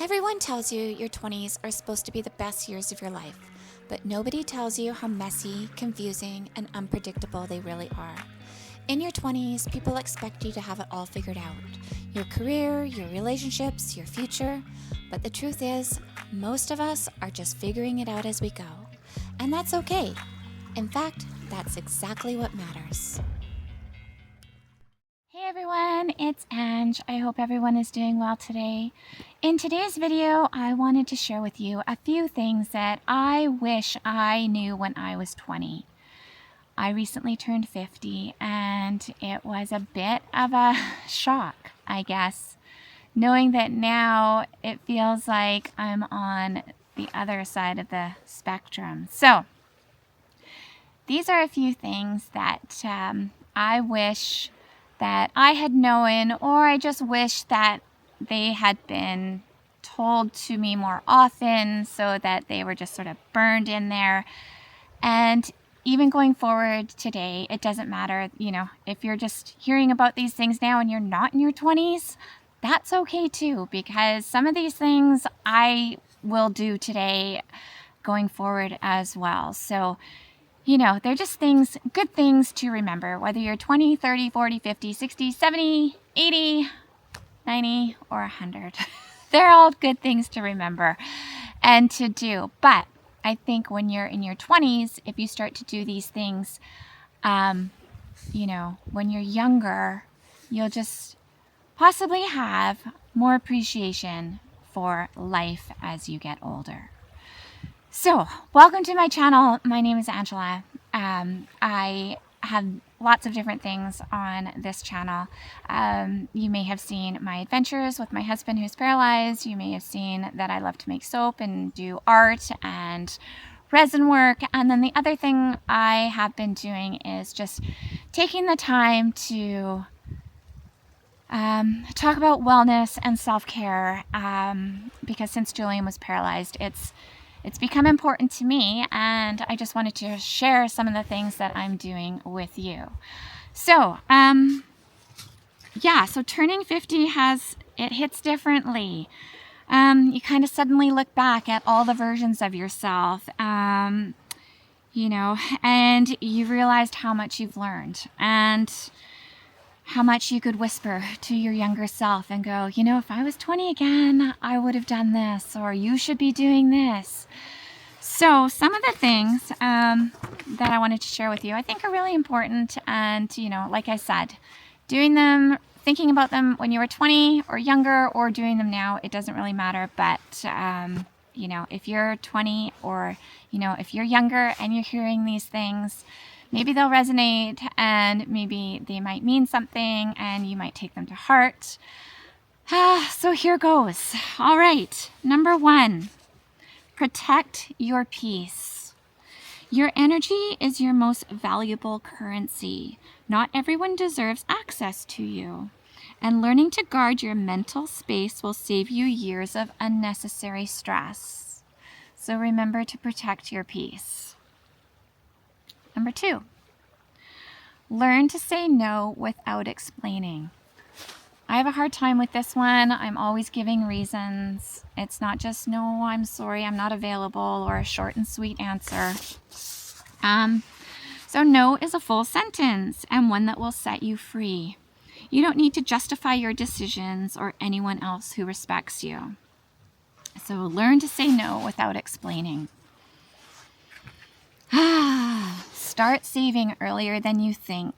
Everyone tells you your 20s are supposed to be the best years of your life, but nobody tells you how messy, confusing, and unpredictable they really are. In your 20s, people expect you to have it all figured out. Your career, your relationships, your future. But the truth is, most of us are just figuring it out as we go. And that's okay. In fact, that's exactly what matters. Hey everyone, it's Ange. I hope everyone is doing well today. In today's video, I wanted to share with you a few things that I wish I knew when I was 20. I recently turned 50 and it was a bit of a shock, I guess, knowing that now it feels like I'm on the other side of the spectrum. So these are a few things that I wish that I had known, or I just wish that they had been told to me more often so that they were just sort of burned in there. And even going forward today, it doesn't matter, if you're just hearing about these things now and you're not in your 20s, that's okay too, because some of these things I will do today going forward as well. So they're just things, good things to remember, whether you're 20, 30, 40, 50, 60, 70, 80, 90, or 100. They're all good things to remember and to do. But I think when you're in your 20s, if you start to do these things, when you're younger, you'll just possibly have more appreciation for life as you get older. So, welcome to my channel. My name is Angela. I have lots of different things on this channel. You may have seen my adventures with my husband who's paralyzed. You may have seen that I love to make soap and do art and resin work. And then the other thing I have been doing is just taking the time to talk about wellness and self-care, because since Julian was paralyzed, it's become important to me, and I just wanted to share some of the things that I'm doing with you. So, so turning 50 hits differently. You kind of suddenly look back at all the versions of yourself, and you realized how much you've learned, and how much you could whisper to your younger self and go, if I was 20 again, I would have done this, or you should be doing this. So some of the things that I wanted to share with you, I think are really important. And, like I said, doing them, thinking about them when you were 20 or younger, or doing them now, it doesn't really matter. But, if you're 20 or, if you're younger and you're hearing these things, maybe they'll resonate and maybe they might mean something and you might take them to heart. So here goes. All right. Number 1, protect your peace. Your energy is your most valuable currency. Not everyone deserves access to you. And learning to guard your mental space will save you years of unnecessary stress. So remember to protect your peace. Number 2, learn to say no without explaining. I have a hard time with this one. I'm always giving reasons. It's not just, no, I'm sorry, I'm not available, or a short and sweet answer. So no is a full sentence, and one that will set you free. You don't need to justify your decisions or anyone else who respects you. So learn to say no without explaining. Start saving earlier than you think.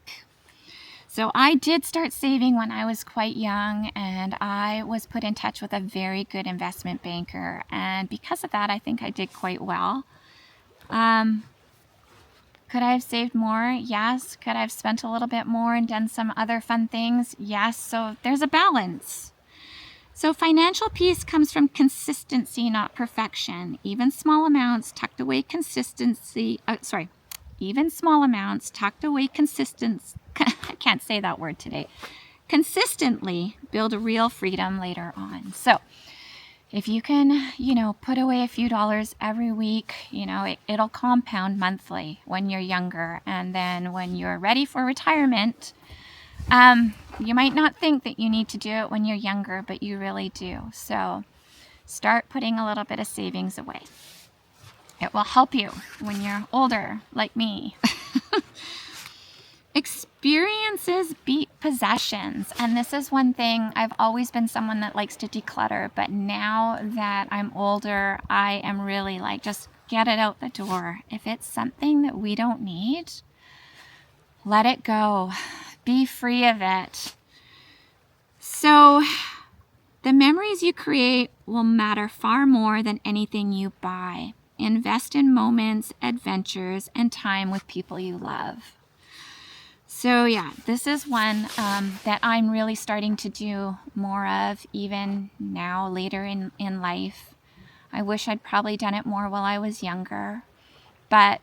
So I did start saving when I was quite young, and I was put in touch with a very good investment banker. And because of that, I think I did quite well. Could I have saved more? Yes. Could I have spent a little bit more and done some other fun things? Yes. So there's a balance. So financial peace comes from consistency, not perfection. Even small amounts tucked away consistently, I can't say that word today. Consistently build a real freedom later on. So if you can, put away a few dollars every week, it'll compound monthly when you're younger. And then when you're ready for retirement, you might not think that you need to do it when you're younger, but you really do. So Start putting a little bit of savings away. It will help you when you're older, like me. Experiences beat possessions. And this is one thing, I've always been someone that likes to declutter, but now that I'm older, I am really like, just get it out the door. If it's something that we don't need, let it go. Be free of it. So the memories you create will matter far more than anything you buy. Invest in moments, adventures, and time with people you love. So yeah, this is one that I'm really starting to do more of even now, later in life. I wish I'd probably done it more while I was younger, but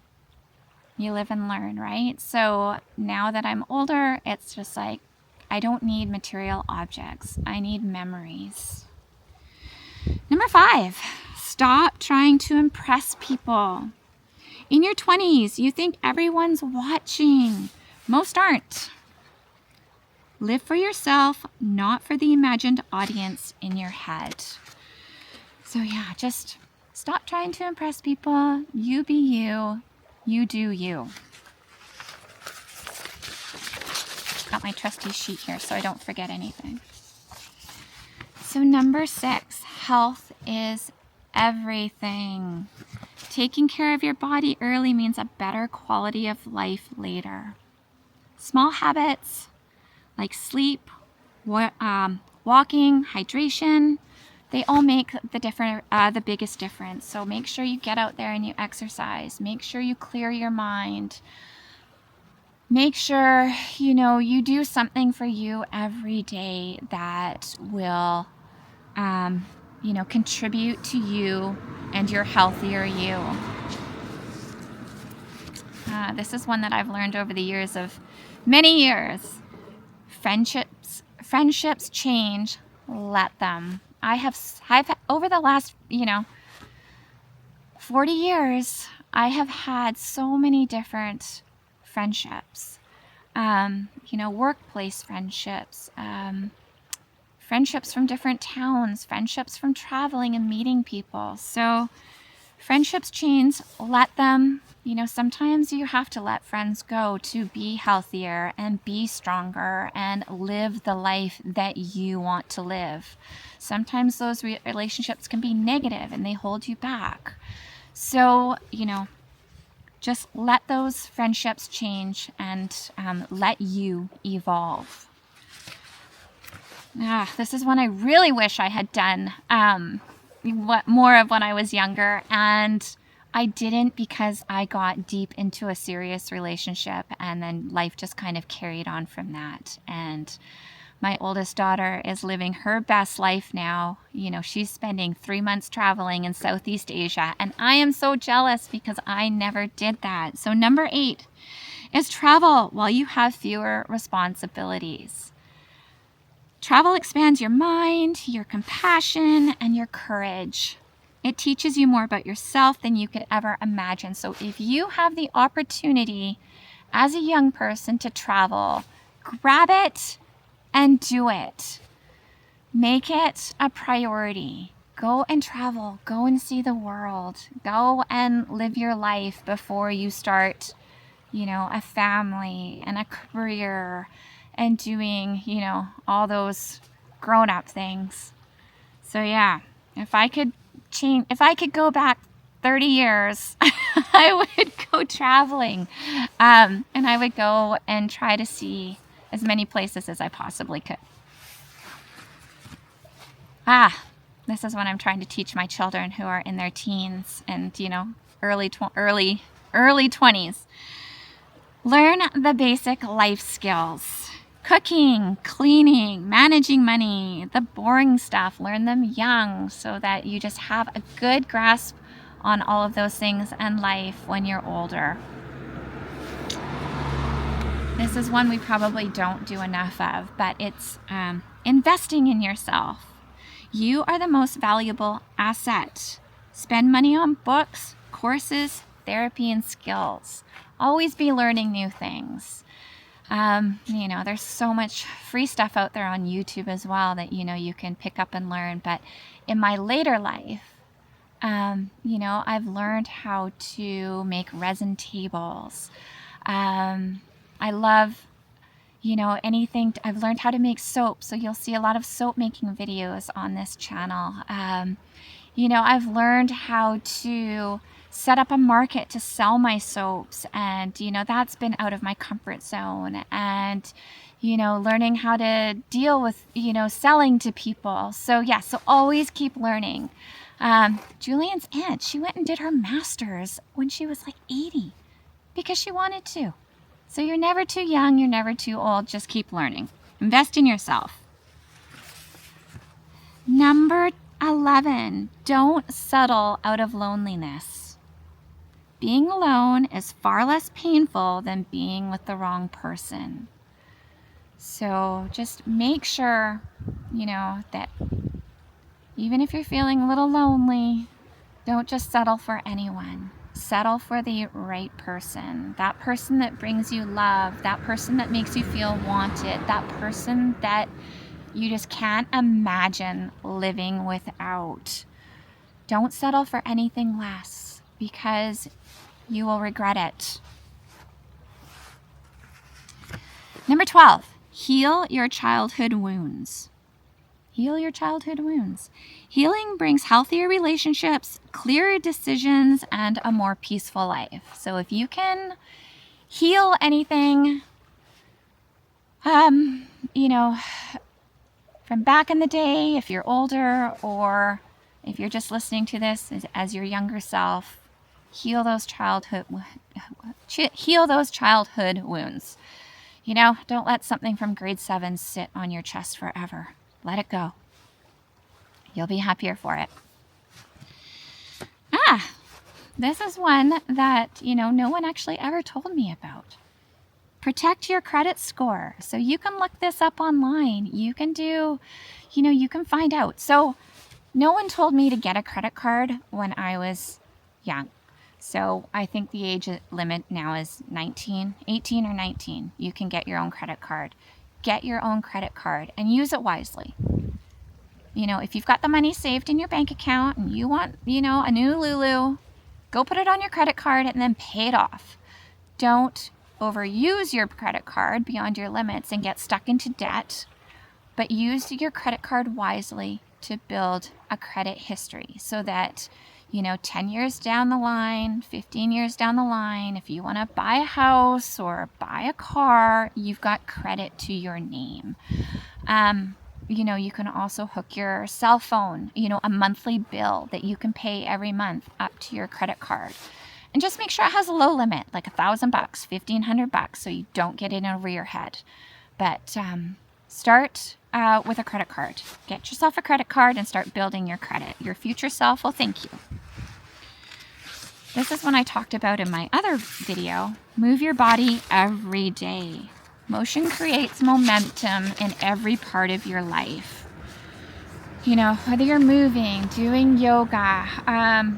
you live and learn, right? So now that I'm older, it's just like, I don't need material objects. I need memories. Number 5, stop trying to impress people. In your 20s, you think everyone's watching. Most aren't. Live for yourself, not for the imagined audience in your head. So yeah, just stop trying to impress people. You be you. You do you. Got my trusty sheet here so I don't forget anything. So number 6, health is everything. Taking care of your body early means a better quality of life later. Small habits like sleep, walking, hydration, they all make the biggest difference. So make sure you get out there and you exercise. Make sure you clear your mind. Make sure, you do something for you every day that will, contribute to you and your healthier you. This is one that I've learned over the years of many years. Friendships change. Let them. I've over the last, 40 years, I have had so many different friendships. Workplace friendships, friendships from different towns, friendships from traveling and meeting people. So friendships change. Let them. Sometimes you have to let friends go to be healthier and be stronger and live the life that you want to live. Sometimes those relationships can be negative and they hold you back. So, just let those friendships change and let you evolve. This is one I really wish I had done more of when I was younger, and I didn't because I got deep into a serious relationship and then life just kind of carried on from that. And my oldest daughter is living her best life now. She's spending 3 months traveling in Southeast Asia, and I am so jealous because I never did that. So number 8 is travel while you have fewer responsibilities. Travel expands your mind, your compassion, and your courage. It teaches you more about yourself than you could ever imagine. So if you have the opportunity as a young person to travel, grab it and do it. Make it a priority. Go and travel. Go and see the world. Go and live your life before you start, a family and a career and doing, all those grown-up things. So yeah, if I could go back 30 years, I would go traveling. And I would go and try to see as many places as I possibly could. This is what I'm trying to teach my children who are in their teens and, early 20s. Learn the basic life skills. Cooking, cleaning, managing money, the boring stuff. Learn them young so that you just have a good grasp on all of those things in life when you're older. This is one we probably don't do enough of, but it's investing in yourself. You are the most valuable asset. Spend money on books, courses, therapy, and skills. Always be learning new things. You know, there's so much free stuff out there on YouTube as well that, you know, you can pick up and learn. But in my later life, you know, I've learned how to make resin tables. I love, you know, anything. I've learned how to make soap. So you'll see a lot of soap making videos on this channel. You know, I've learned how to set up a market to sell my soaps, and, you know, that's been out of my comfort zone. And, you know, learning how to deal with, you know, selling to people. So yeah, so always keep learning. Julian's aunt, she went and did her master's when she was like 80 because she wanted to. So you're never too young, you're never too old, just keep learning. Invest in yourself. Number 11, don't settle out of loneliness. Being alone is far less painful than being with the wrong person. So just make sure, you know, that even if you're feeling a little lonely, don't just settle for anyone. Settle for the right person. That person that brings you love. That person that makes you feel wanted. That person that you just can't imagine living without. Don't settle for anything less because you will regret it. Number 12, heal your childhood wounds. Heal your childhood wounds. Healing brings healthier relationships, clearer decisions, and a more peaceful life. So if you can heal anything, you know, from back in the day, if you're older, or if you're just listening to this as your younger self, heal those childhood wounds. You know, don't let something from grade 7 sit on your chest forever. Let it go. You'll be happier for it. This is one that, you know, no one actually ever told me about. Protect your credit score. So you can look this up online. You can do, you know, you can find out. So no one told me to get a credit card when I was young. So I think the age limit now is 18 or 19. You can get your own credit card. Get your own credit card and use it wisely. You know, if you've got the money saved in your bank account and you want, you know, a new Lulu, go put it on your credit card and then pay it off. Don't overuse your credit card beyond your limits and get stuck into debt, but use your credit card wisely to build a credit history so that, you know, 10 years down the line, 15 years down the line, if you want to buy a house or buy a car, you've got credit to your name. You know, you can also hook your cell phone, you know, a monthly bill that you can pay every month up to your credit card. And just make sure it has a low limit, like $1,000, $1,500, so you don't get in over your head. But start with a credit card. Get yourself a credit card and start building your credit. Your future self will thank you. This is one I talked about in my other video. Move your body every day. Motion creates momentum in every part of your life. You know, whether you're moving, doing yoga,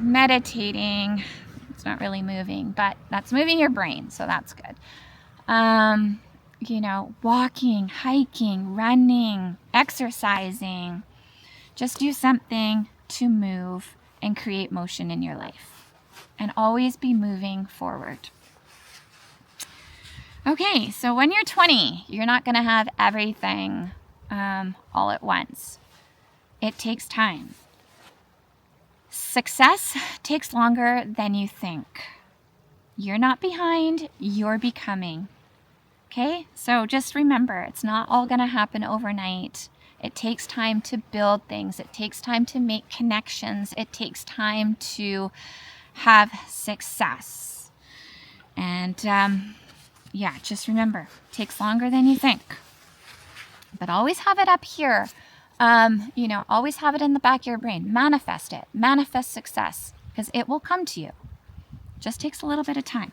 meditating, it's not really moving, but that's moving your brain, so that's good. You know, walking, hiking, running, exercising. Just do something to move and create motion in your life. And always be moving forward. Okay, so when you're 20, you're not going to have everything all at once. It takes time. Success takes longer than you think. You're not behind, you're becoming. Okay, so just remember, it's not all going to happen overnight. It takes time to build things. It takes time to make connections. It takes time to have success. And yeah, just remember, it takes longer than you think. But always have it up here. You know, always have it in the back of your brain. Manifest it. Manifest success, because it will come to you. Just takes a little bit of time.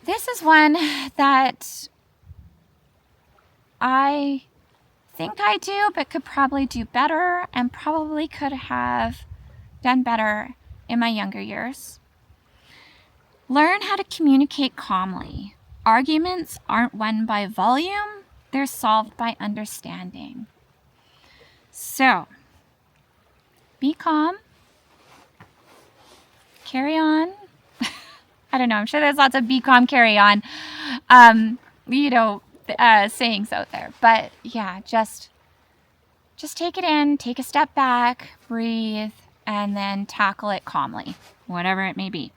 This is one that I think I do, but could probably do better, and probably could have done better in my younger years. Learn how to communicate calmly. Arguments aren't won by volume, they're solved by understanding. So, be calm. Carry on. I don't know, I'm sure there's lots of be calm, carry on, sayings out there. But yeah, just take it in, take a step back, breathe, and then tackle it calmly, whatever it may be.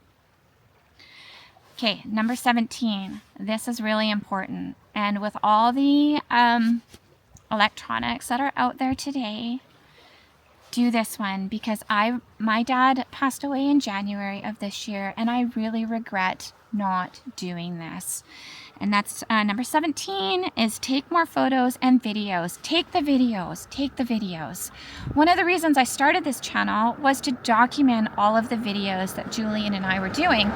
Okay, number 17. This is really important. And with all the electronics that are out there today, do this one, because my dad passed away in January of this year, and I really regret not doing this. And that's number 17 is take more photos and videos. Take the videos. One of the reasons I started this channel was to document all of the videos that Julian and I were doing.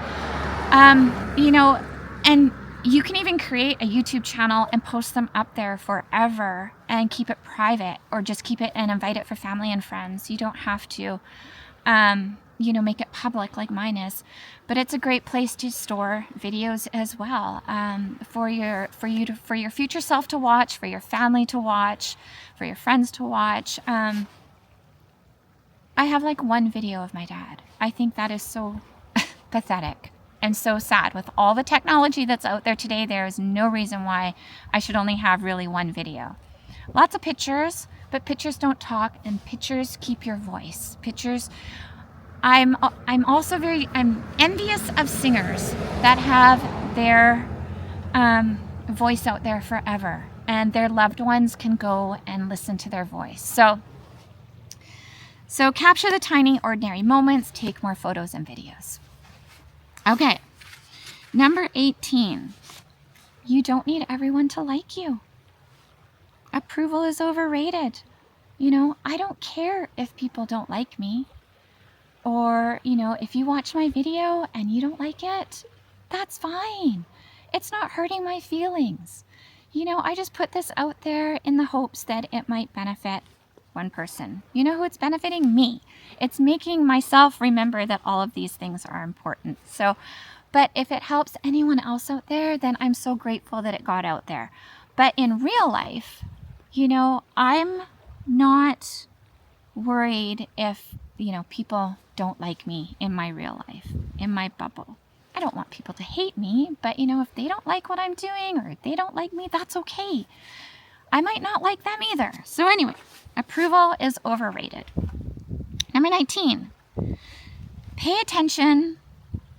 And you can even create a YouTube channel and post them up there forever and keep it private, or just keep it and invite it for family and friends. You don't have to, make it public like mine is. But it's a great place to store videos as well, for your future self to watch, for your family to watch, for your friends to watch. I have like one video of my dad. I think that is so pathetic. And so sad. With all the technology that's out there today, there is no reason why I should only have really one video. Lots of pictures, but pictures don't talk, and pictures keep your voice. Pictures. I'm envious of singers that have their voice out there forever, and their loved ones can go and listen to their voice. So capture the tiny, ordinary moments. Take more photos and videos. Okay, number 18, you don't need everyone to like you. Approval is overrated. I don't care if people don't like me, or, if you watch my video and you don't like it, that's fine. It's not hurting my feelings. I just put this out there in the hopes that it might benefit one person. You know who it's benefiting? Me. It's making myself remember that all of these things are important. So, but if it helps anyone else out there, then I'm so grateful that it got out there. But in real life, I'm not worried if, people don't like me in my real life, in my bubble. I don't want people to hate me, but if they don't like what I'm doing, or if they don't like me, that's okay. I might not like them either. So anyway, approval is overrated. Number 19, pay attention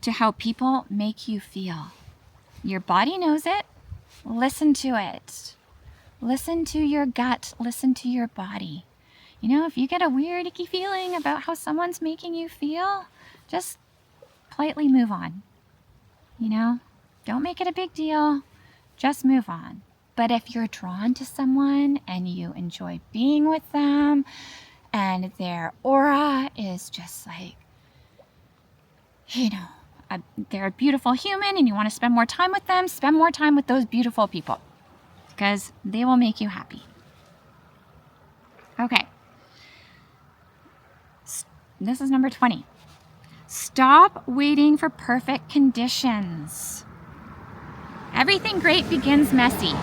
to how people make you feel. Your body knows it. Listen to it. Listen to your gut. Listen to your body. If you get a weird, icky feeling about how someone's making you feel, just politely move on. Don't make it a big deal. Just move on. But if you're drawn to someone and you enjoy being with them, and their aura is just like, they're a beautiful human, and you want to spend more time with them, spend more time with those beautiful people, because they will make you happy. Okay. This is number 20. Stop waiting for perfect conditions. Everything great begins messy.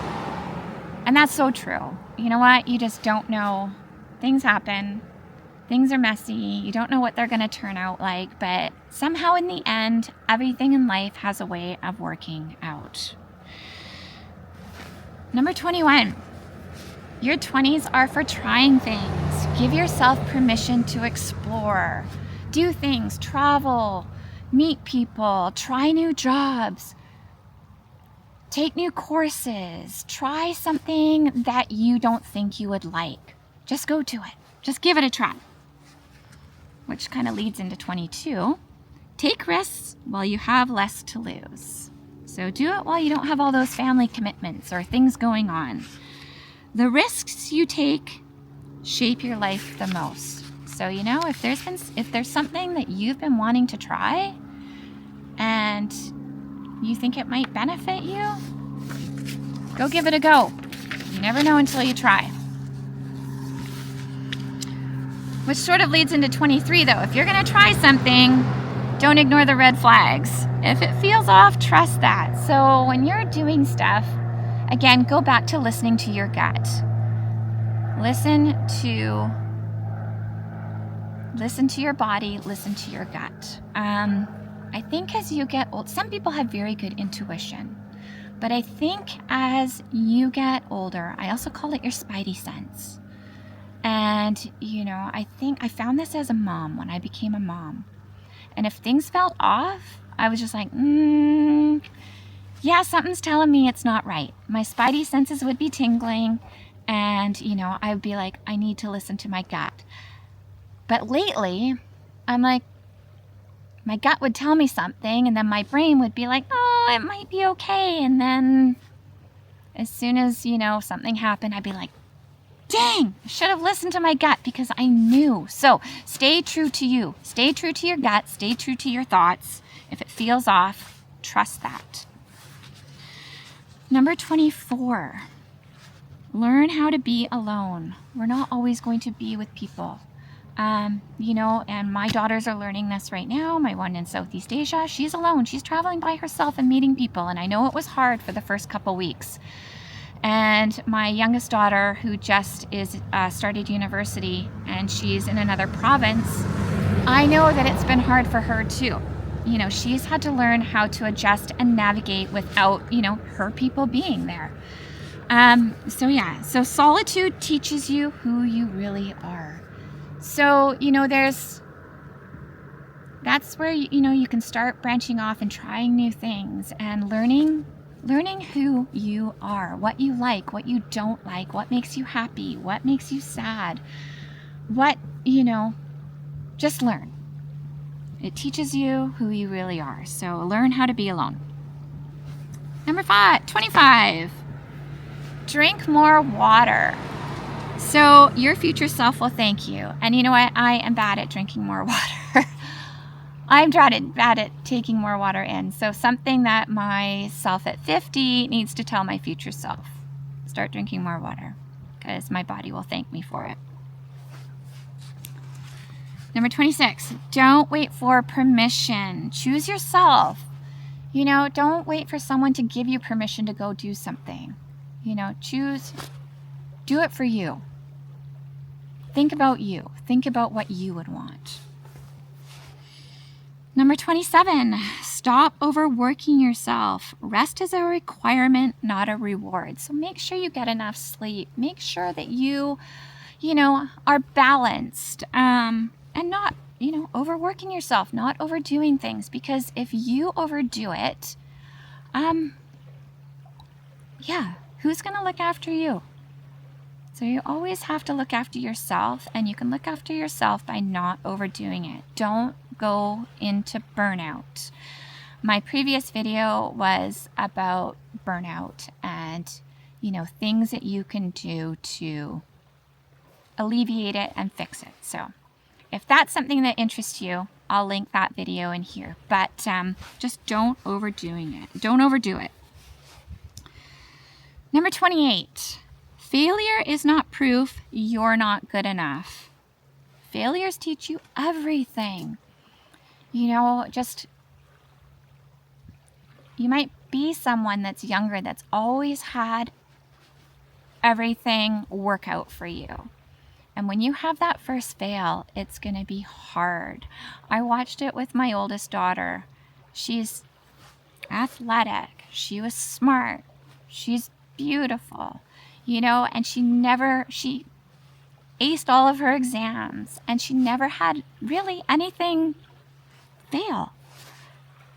And that's so true. You know what? You just don't know. Things happen. Things are messy. You don't know what they're going to turn out like. But somehow in the end, everything in life has a way of working out. Number 21. Your 20s are for trying things. Give yourself permission to explore. Do things. Travel. Meet people. Try new jobs. Take new courses. Try something that you don't think you would like. Just go to it. Just give it a try. Which kind of leads into 22. Take risks while you have less to lose. So do it while you don't have all those family commitments or things going on. The risks you take shape your life the most. So, if there's something that you've been wanting to try and you think it might benefit you, go give it a go. You never know until you try. Which sort of leads into 23, though. If you're going to try something, don't ignore the red flags. If it feels off, trust that. So when you're doing stuff, again, go back to listening to your gut. Listen to your body, listen to your gut. I think as you get old, some people have very good intuition, but I think as you get older, I also call it your spidey sense. And, I think I found this as a mom when I became a mom. And if things felt off, I was just like, yeah, something's telling me it's not right. My spidey senses would be tingling, and, I would be like, I need to listen to my gut. But lately, I'm like, my gut would tell me something, and then my brain would be like, oh, it might be okay. And then as soon as, something happened, I'd be like, dang, I should have listened to my gut because I knew. So stay true to you. Stay true to your gut. Stay true to your thoughts. If it feels off, trust that. Number 24, learn how to be alone. We're not always going to be with people. And my daughters are learning this right now. My one in Southeast Asia, she's alone. She's traveling by herself and meeting people. And I know it was hard for the first couple weeks. And my youngest daughter, who just started university and she's in another province, I know that it's been hard for her too. She's had to learn how to adjust and navigate without, her people being there. So solitude teaches you who you really are. So, that's where, you can start branching off and trying new things and learning who you are, what you like, what you don't like, what makes you happy, what makes you sad, just learn. It teaches you who you really are. So learn how to be alone. Number 25, drink more water. So your future self will thank you. And you know what? I am bad at drinking more water. I'm bad at taking more water in. So something that myself at 50 needs to tell my future self. Start drinking more water because my body will thank me for it. Number 26, don't wait for permission. Choose yourself. Don't wait for someone to give you permission to go do something. Do it for you. Think about you. Think about what you would want. Number 27, stop overworking yourself. Rest is a requirement, not a reward. So make sure you get enough sleep. Make sure that you are balanced and not, overworking yourself, not overdoing things. Because if you overdo it, who's going to look after you? So you always have to look after yourself, and you can look after yourself by not overdoing it. Don't go into burnout. My previous video was about burnout and, things that you can do to alleviate it and fix it. So if that's something that interests you, I'll link that video in here. But just don't overdo it. Number 28. Failure is not proof you're not good enough. Failures teach you everything. You might be someone that's younger that's always had everything work out for you. And when you have that first fail, it's going to be hard. I watched it with my oldest daughter. She's athletic. She was smart. She's beautiful. And she aced all of her exams, and she never had really anything fail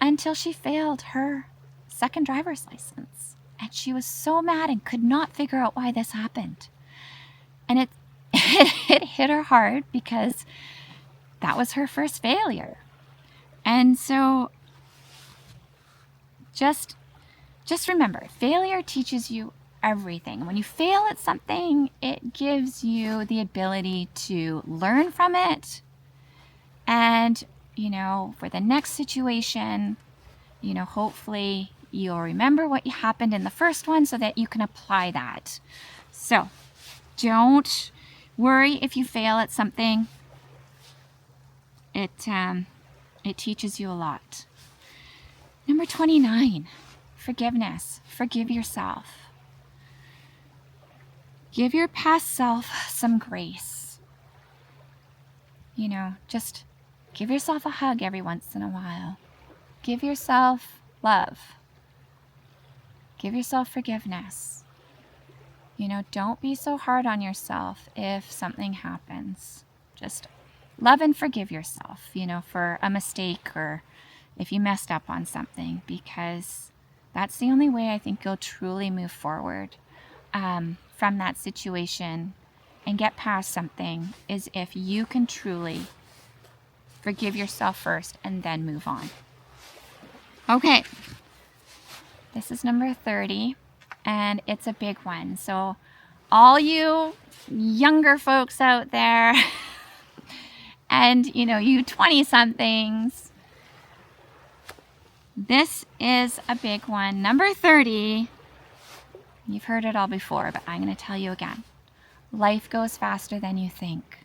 until she failed her second driver's license. And she was so mad and could not figure out why this happened. And it hit her hard because that was her first failure. And so just remember, failure teaches you everything. When you fail at something, it gives you the ability to learn from it. And, for the next situation, hopefully you'll remember what happened in the first one so that you can apply that. So don't worry if you fail at something. It teaches you a lot. Number 29, forgiveness. Forgive yourself. Give your past self some grace. You know, just give yourself a hug every once in a while. Give yourself love. Give yourself forgiveness. You know, don't be so hard on yourself if something happens. Just love and forgive yourself, you know, for a mistake or if you messed up on something, because that's the only way I think you'll truly move forward from that situation and get past something, is if you can truly forgive yourself first and then move on. Okay, this is number 30, and it's a big one. So all you younger folks out there and, you know, you 20-somethings, this is a big one. Number 30, you've heard it all before, but I'm going to tell you again. Life goes faster than you think.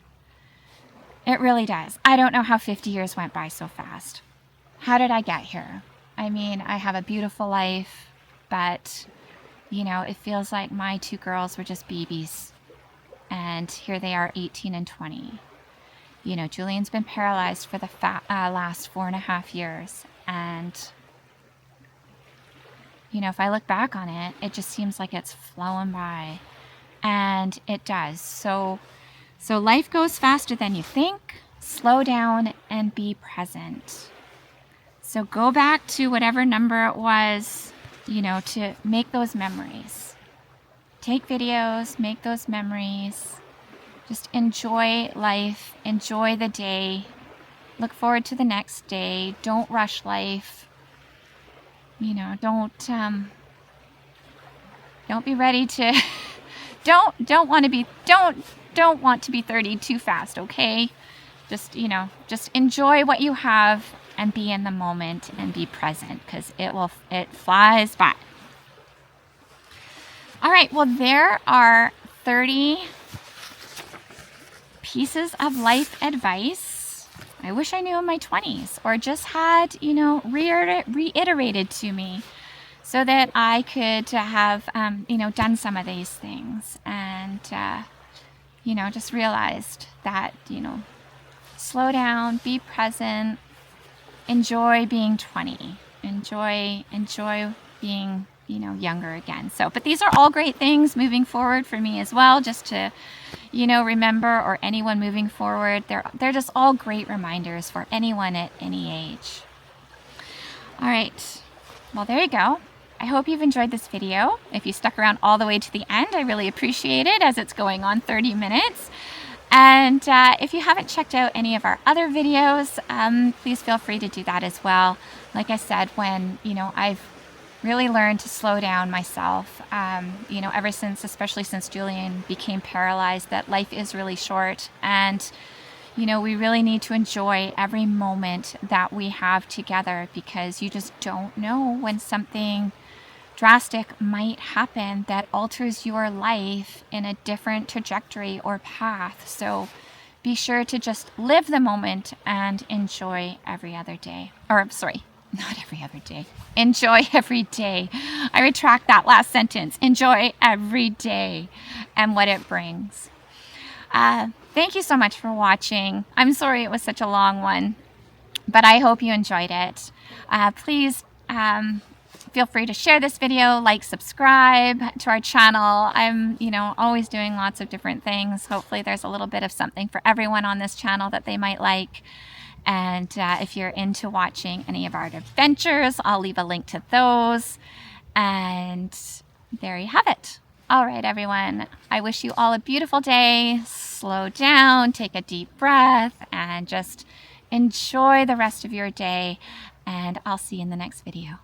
It really does. I don't know how 50 years went by so fast. How did I get here? I mean, I have a beautiful life, but, you know, it feels like my two girls were just babies. And here they are, 18 and 20. You know, Julian's been paralyzed for the last 4.5 years. And, you know, if I look back on it, it just seems like it's flowing by. And it does. So life goes faster than you think. Slow down and be present. So go back to whatever number it was, you know, to make those memories. Take videos, make those memories. Just enjoy life, enjoy the day. Look forward to the next day. Don't rush life. You know, don't be ready to don't want to be 30 too fast, okay? Just, you know, just enjoy what you have and be in the moment and be present, because it flies by. All right, well, there are 30 pieces of life advice I wish I knew in my 20s, or just had, you know, reiterated to me, so that I could have, you know, done some of these things and, you know, just realized that, you know, slow down, be present, enjoy being 20, enjoy being, you know, younger again. So, but these are all great things moving forward for me as well, just to, you know, remember, or anyone moving forward. They're just all great reminders for anyone at any age. All right. Well, there you go. I hope you've enjoyed this video. If you stuck around all the way to the end, I really appreciate it, as it's going on 30 minutes. And if you haven't checked out any of our other videos, please feel free to do that as well. Like I said, when, you know, I've really learned to slow down myself, you know, especially since Julian became paralyzed, that life is really short, and, you know, we really need to enjoy every moment that we have together, because you just don't know when something drastic might happen that alters your life in a different trajectory or path. So be sure to just live the moment and enjoy every other day. Or, sorry, not every other day. Enjoy every day. I retract that last sentence. Enjoy every day and what it brings. Thank you so much for watching. I'm sorry it was such a long one, but I hope you enjoyed it. Please feel free to share this video, like, subscribe to our channel. I'm, you know, always doing lots of different things. Hopefully there's a little bit of something for everyone on this channel that they might like. And if you're into watching any of our adventures, I'll leave a link to those. And there you have it. All right, everyone. I wish you all a beautiful day. Slow down, take a deep breath, and just enjoy the rest of your day. And I'll see you in the next video.